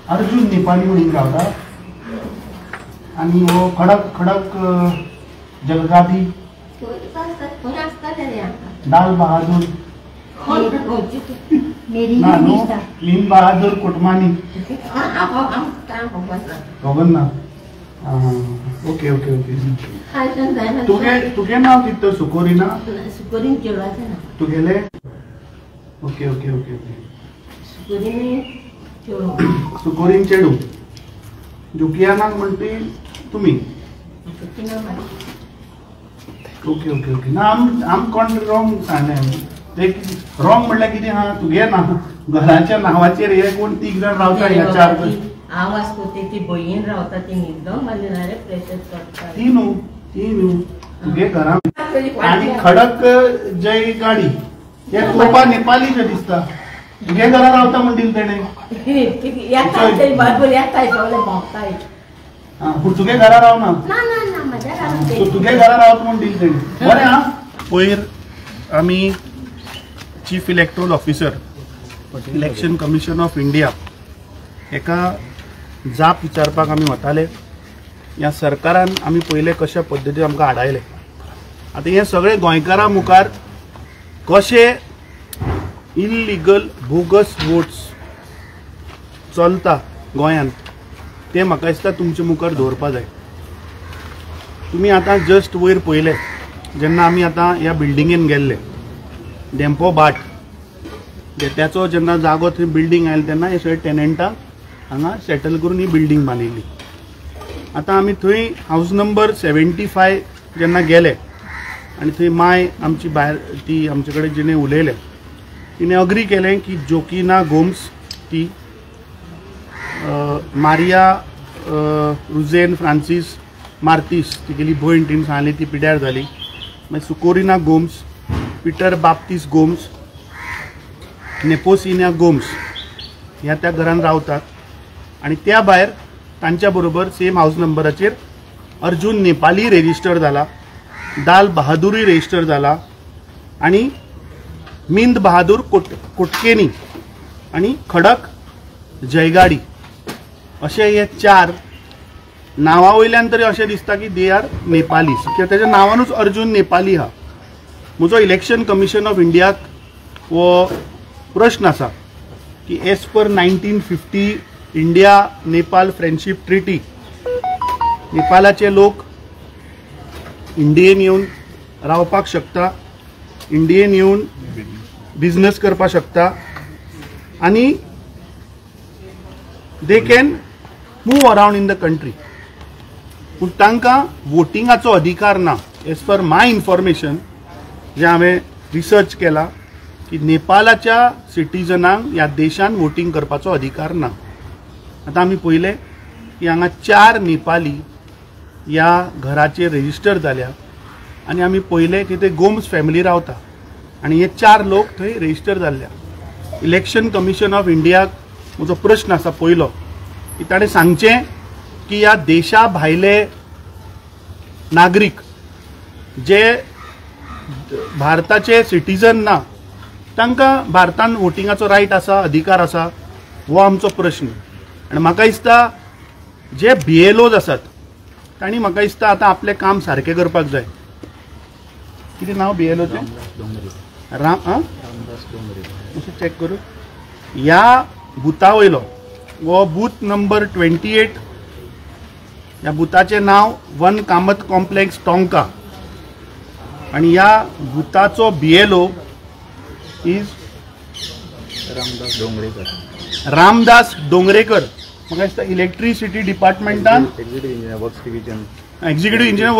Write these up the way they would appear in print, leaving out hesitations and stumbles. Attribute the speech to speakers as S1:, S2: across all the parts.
S1: अर्जुन नेपाली म्हणून रावता आणि वो खडक खडक जलगादी लाल बहादूर लीन बहादूर कुटमानी ना ओके ओके ओके तुगे नाव कितलं सुकोरी ना तुगेले ओके ओके ओके ओके सुकोरीन चेडू जुकियानाक म्हणटी तुम्ही ओके ओके ओके ना आम कोण रॉंग सांगले रॉंग म्हणल्यार कितें हा तुगे नाव घराच्या नावाचेर हे कोण तीग जाण रावता ह्या चार
S2: आवाज कोते ती बहीण रावता ती एकदम मारणारे प्रेशर करता
S1: ती न्हू तुगे घरा आणि खडक जय गाडी हे कोपा नेपालीचे दिसता तुगे घरा रावता म्हणतील तेणे तुगे घरा रावना तुगे घरा रावता म्हणतील तेणे बरें हा पयर आमी chief electoral officer election commission of India एका जाप विचारपाक आमी वताले ह्या सरकारान आमी पयले कशा पद्दतीन आमकां हाडायले आता हे सगळे गोंयकारां मुखार कशे इल्लीगल बोगस वोट्स चलता गोंयांत ते म्हाका दिसता तुमचे मुखार दवरपा जाय तुमी आतां जस्ट वयर पयले जेन्ना आमी आतां ह्या बिल्डिंगेन गेल्ले डेम्पो बाट त्याचो जेन्ना जागो थंय बिल्डींग आयले तेन्ना हे सगळे टेनंटांक हांगा सेटल करून ही बिल्डींग बांदिल्ली आतां आमी थंय हाऊस नंबर 75 जेन्ना गेले आनी थंय माय आमची भायर ती आमचे कडेन जिणे उलयले तिने अग्री केलें की जोकिना गोम्स ती मारिया रुझेन फ्रांसीस मार्तीस तिगेली भयण तिने सांगली ती पिड्यार जाली मागीर सुकोरिना गोम्स पीटर बाप्तीस गोम्स नेपोसिनिया गोम्स ह्या त्या घरान रावतात आणि त्या भायर तांच्या बरोबर सेम हाऊस नंबराचेर अर्जुन नेपाली रेजिस्टर जाला दाल बहादुरी रेजिस्टर जाला आणि मिंद बहादूर कोटकेनी आणि खडक जयगाडी असे हे चार नावा वयल्यान तरी अशें दिसता की दे आर नेपालीज कित्याक तेज्या नांवानूच अर्जुन नेपाली हा म्हजो इलेक्शन कमिशन ऑफ इंडियाक वो प्रश्न आसा की as per 1950 India Nepal friendship treaty नेपालाचे लोक इंडियेन येवन रावपाक शकता इंडियेन येवन बिझनेस करपाक शकता आणि they can move around in the country पूण तांकां वोटिंगाचो अधिकार ना एज पर माय इन्फॉर्मेशन जे हांवें रिसर्च केला की नेपालाच्या सिटीजनांक ह्या देशान वोटिंग करपाचो अधिकार ना आता आमी पयले की हांगा 4 नेपाली ह्या घराचेर रेजिस्टर जाल्या आनी आमी पयले की ते गोम्स फॅमिली रावता आनी हे 4 लोक थंय रेजिस्टर जाल्ल्या इलेक्शन कमिशन ऑफ इंडियाक म्हजो प्रश्न आसा पयलो की ताणें सांगचें की ह्या देशा भायले नागरीक जे भारताचे सिटीजन ना तांकां भारतान वोटिंगाचो रायट आसा अधिकार आसा हो आमचो प्रश्न आनी म्हाका दिसता जे BLOज आसात तांणी म्हाका दिसता आतां आपलें काम सारकें करपाक जाय कितें नांव BLOचें रामदास डोंगरे मातशें चॅक करूं ह्या बुथा वयलो वो बूथ नंबर 28 ह्या बुथाचें नांव 1 कामत कॉम्प्लेक्स टोंका आणि ह्या बुथाचो BLO इज रामदास डोंगरेकर म्हाका दिसता इलेक्ट्रिसिटी डिपार्टमेंटान एक्झिक्युटिव्ह इंजिनियर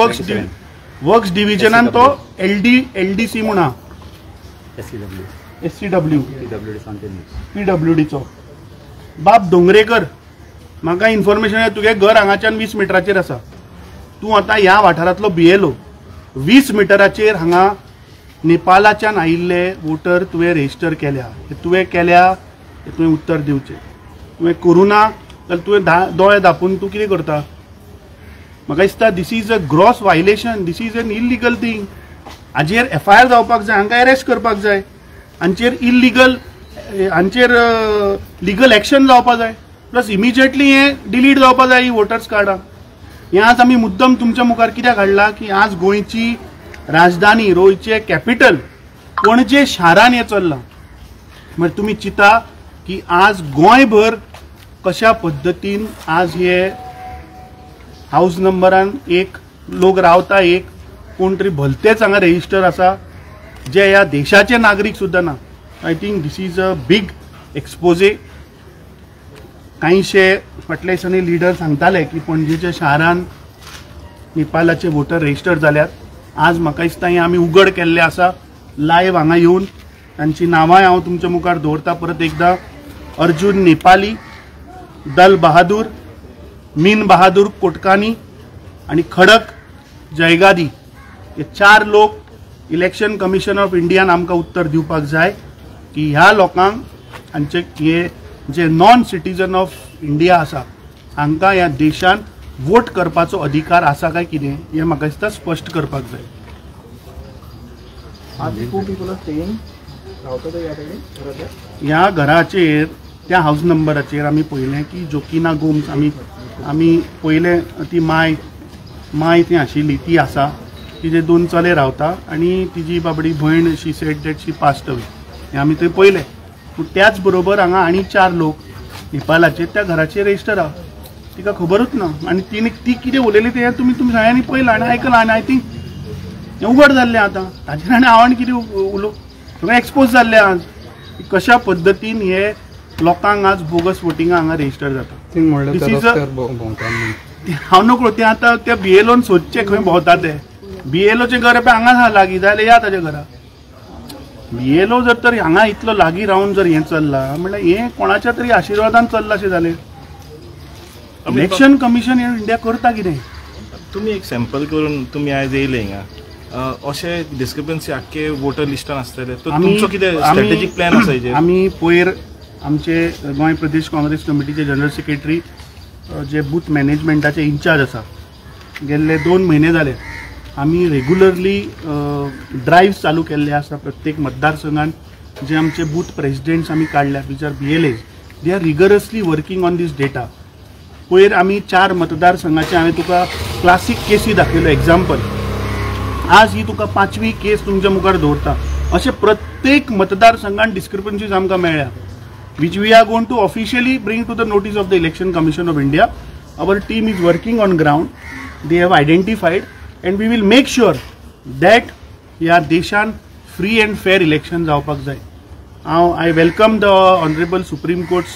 S1: वर्क्स डिव्हिजनान तो LDC म्हणा SCW PWDचो बाब डोंगरेकर म्हाका इन्फॉर्मेशन आहे तुगे घर हांगाच्यान 20 मिटराचेर आसा तूं आतां ह्या वाठारांतलो BLO 20 मिटराचेर हांगा नेपालाच्यान आयिल्ले वोटर तुवें रेजिस्टर केल्या तुवें केल्या तुवें उत्तर दिवचें. तुवें करूं ना जाल्यार तुवें दोळे धापून तूं कितें करता? म्हाका दिसता this is a gross violation, this is an illegal thing. हाचेर FIR जावपाक जाय, हांकां अरेस्ट करपाक जाय, हांचेर लिगल एक्शन जावपाक जाय, प्लस इमिजिएटली हें डिलीट जावपाक जाय ही वोटर्स कार्डां. हें आज आमी मुद्दम तुमच्या मुखार कित्याक हाडला की आज गोंयची राजधानी, गोंयचें कॅपिटल पणजे शारान हें चल्लां. म्हणजे तुमी चिंता की आज गोंयभर कशा पद्दतीन आज हे हाऊस नंबरान एक लोक रावता, एक कोण तरी भलतेच हांगा रेजिस्टर आसा जे ह्या देशाचे नागरीक सुद्दां ना. I think this is a big expose. कांयशे फाटल्या दिसांनी लिडर सांगताले की पणजेच्या शारान नेपाळाचे वोटर रेजिस्टर जाल्यात. आज म्हाका दिसता हें आमी उघड केल्लें आसा लायव्ह हांगा येवन. तांची नांवांय हांव तुमच्या मुखार दवरता परत एकदां. अर्जुन नेपाली, दल बहादूर, मीन बहादूर कोटकानी आणि खडक जयगादी हे 4 लोक इलेक्शन कमिशन ऑफ इंडियान आमकां उत्तर दिवपाक जाय की ह्या लोकांक हांचे हे जे नॉन सिटीजन ऑफ इंडिया आसा हांकां ह्या देशान वोट करपाचो अधिकार आसा काय कितें हें म्हाका दिसता स्पश्ट करपाक जाय. ह्या घराचेर त्या हाऊस नंबराचेर आमी पळयलें की जोकिना गोम्स आमी पयलें ती माय ती आशिल्ली ती आसा, तिजे 2 चले रावता आनी तिजी बाबडी भयण she said that she passed away. हें आमी थंय पळयलें. पूण त्याच बरोबर हांगा आनी 4 लोक नेपाळाचे त्या घराचेर रेजिस्टर आहा. तिका खबरूच ना आनी ती कितें उलयली तें तुमी सगळ्यांनी पळयलां आनी आयकलां. आनी आय थिंक हें उघड जाल्लें आतां. ताचेर आनी हांव आनी कितें उलोवं, सगळें एक्सपोज जाल्लें आज कशा पद्दतीन हे लोकांक आज बोगस वोटिंगा हांगा रेजिस्टर जाता. हांव नकळो तें आतां त्या BLOन सोदचें खंय भोंवता ते. BLOचें घर पळय हांगा आसा लागीं जाल्यार या ताच्या घरा. BLO जर तर हांगा इतलो लागीं रावन जर हें चल्लां म्हणल्यार हें कोणाच्या तरी आशिर्वादान चल्लां अशें जालें. इलेक्शन कमिशन इंडिया करता कितें?
S3: तुमी एक सॅम्पल करून तुमी आयज येयले हिंगा अशें डिस्क्रिपन्सी आख्खे वोटर लिस्टान आसतले. तुमचो कितें स्ट्रॅटेजीक प्लॅन आसा हेजेर?
S1: आमी पयर आमचे गोंय प्रदेश काँग्रेस कमिटीचे जनरल सेक्रेटरी जे बूथ मॅनेजमेंटाचे इन्चार्ज आसा गेल्ले 2 म्हयने जाले आमी रेग्युलरली ड्रायव्स चालू केल्ले आसा प्रत्येक मतदारसंघान. जे आमचे बूथ प्रेसिडेंट्स आमी काडल्या which are BLAs, they are rigorously working on these data. पयर आमी 4 मतदारसंघाचे हांवें तुका क्लासीक केसी दाखयल्यो एग्जाम्पल. आज ही तुका 5वी केस तुमच्या मुखार दवरता. अशे प्रत्येक मतदारसंघान डिस्क्रिपन्सीज आमकां मेळ्ळ्या which we are going to officially bring to the notice of the Election Commission of India. Our team is working on ground. They have identified and we will make sure that ह्या देशान free and fair elections जावपाक जाय. I welcome the Honorable Supreme Court's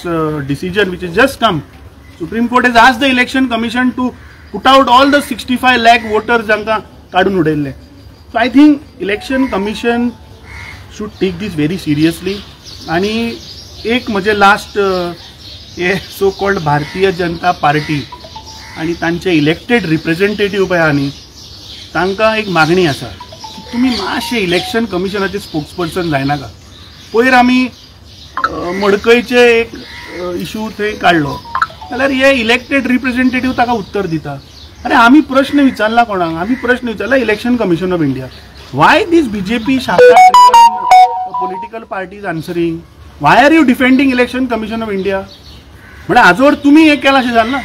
S1: decision which has just come. Supreme Court has asked the Election Commission to put out all the 65 lakh voters जांकां काडून उडयल्ले. So I think Election Commission should take this very seriously. आणि एक म्हणजे last हे so called Bharatiya Janata party आणि तांचे elected representative पळय आनी तांकां एक मागणी आसा की तुमी मातशे इलेक्शन कमिशनाचे स्पोक्सपर्सन जायनाका. पयर आमी मडकयचे एक इशू थंय काडलो जाल्यार हे इलेक्टेड रिप्रेझेंटेटिव्ह ताका उत्तर दिता. अरे आमी प्रश्न विचारला कोणाक? आमी प्रश्न विचारला election commission of India. Why these BJP political parties answering? Why are you defending election commission of India? म्हणजे हाजोर तुमी हे केलां अशें जालें ना.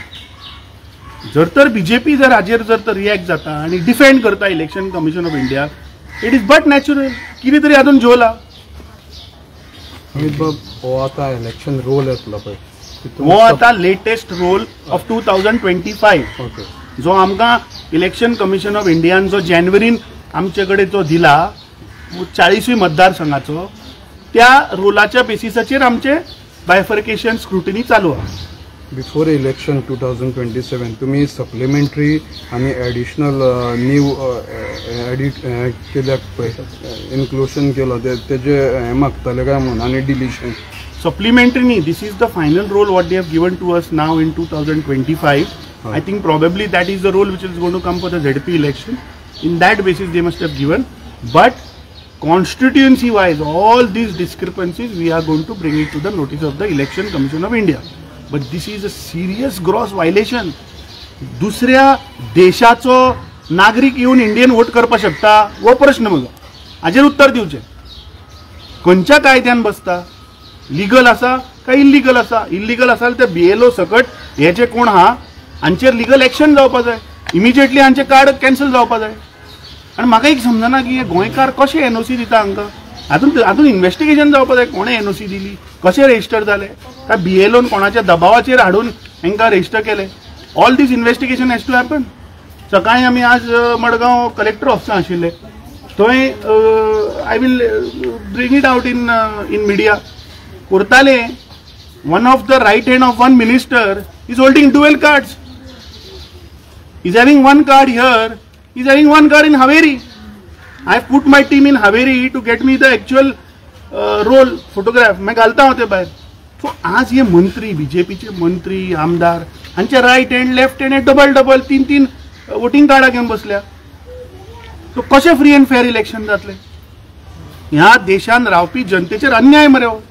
S1: जर तर BJP जर हाजेर जर तर रिएक्ट जाता आनी डिफेंड करता election commission of India, it is but natural. कितें तरी हातून जोला.
S4: हो आतां इलेक्शन रोल येतलो पळय,
S1: हो आतां लेटेस्ट रोल ऑफ 2025 जो आमकां इलेक्शन कमिशन ऑफ इंडियान जो जानेवारीन आमचे कडेन जो दिला 40वी मतदारसंघाचो, त्या रोलाच्या बेसिसाचेर आमचे बायफर्केशन स्क्रुटिनी चालू आहा.
S4: बिफोर इलेक्शन 2027 तुम्ही सप्लिमेंटरी आनी एडिशनल न्यू एडिट केल्याक पळय इन्क्लुजन केलो तेजे हें मागताले काय म्हणून आनी डिलिशन
S1: सप्लिमेंटरी न्ही. This is the final roll what they have given to us now in 2025. I think probably that is the role which is going to come for the ZP election. In that basis they must have given. But constituency wise, all these discrepancies we are going to bring it to the notice of the Election Commission of India. But this is a serious gross violation. दुसऱ्या देशाचो नागरिक येवन Indian vote करपाक शकता हो प्रश्न म्हजो, हाजेर उत्तर दिवचें. खंयच्या कायद्यान बसता, लिगल आसा काय इल्लीगल आसा? इल्लीगल आसा ते BLO सकट हे जे कोण आहा हांचेर लिगल एक्शन जावपाक जाय, इमिजिएटली हांचे कार्ड कॅन्सल जावपाक जाय. आनी म्हाका एक समजना की हे गोंयकार कशे NOC दिता हांकां. हातून इन्व्हेस्टिगेशन जावपाक जाय, कोणे NOC दिली, कशें रेजिस्टर जालें, काय BLOन कोणाच्या दबावाचेर हाडून हांकां रेजिस्टर केलें. All these investigation has to happen. सकाळीं आमी आज मडगांव कलेक्टर ऑफिसांत आशिल्ले, थंय I will bring it out in media. कोर्ताले one of the right hand of one minister is holding dual cards. He's having one card here, he's having one card in Haveri. I have put my team in Haveri to get me the actual roll photograph. मैं घालता होते बाहेर. So आज ये मंत्री, बीजेपीचे मंत्री, आमदार हांचे right hand, left hand double तीन वोटिंग कार्डा घेवन बसल्या. तो कशें फ्री अँड फेअर इलेक्शन जातलें? ह्या देशान रावपी जनतेचेर अन्याय मरे हो.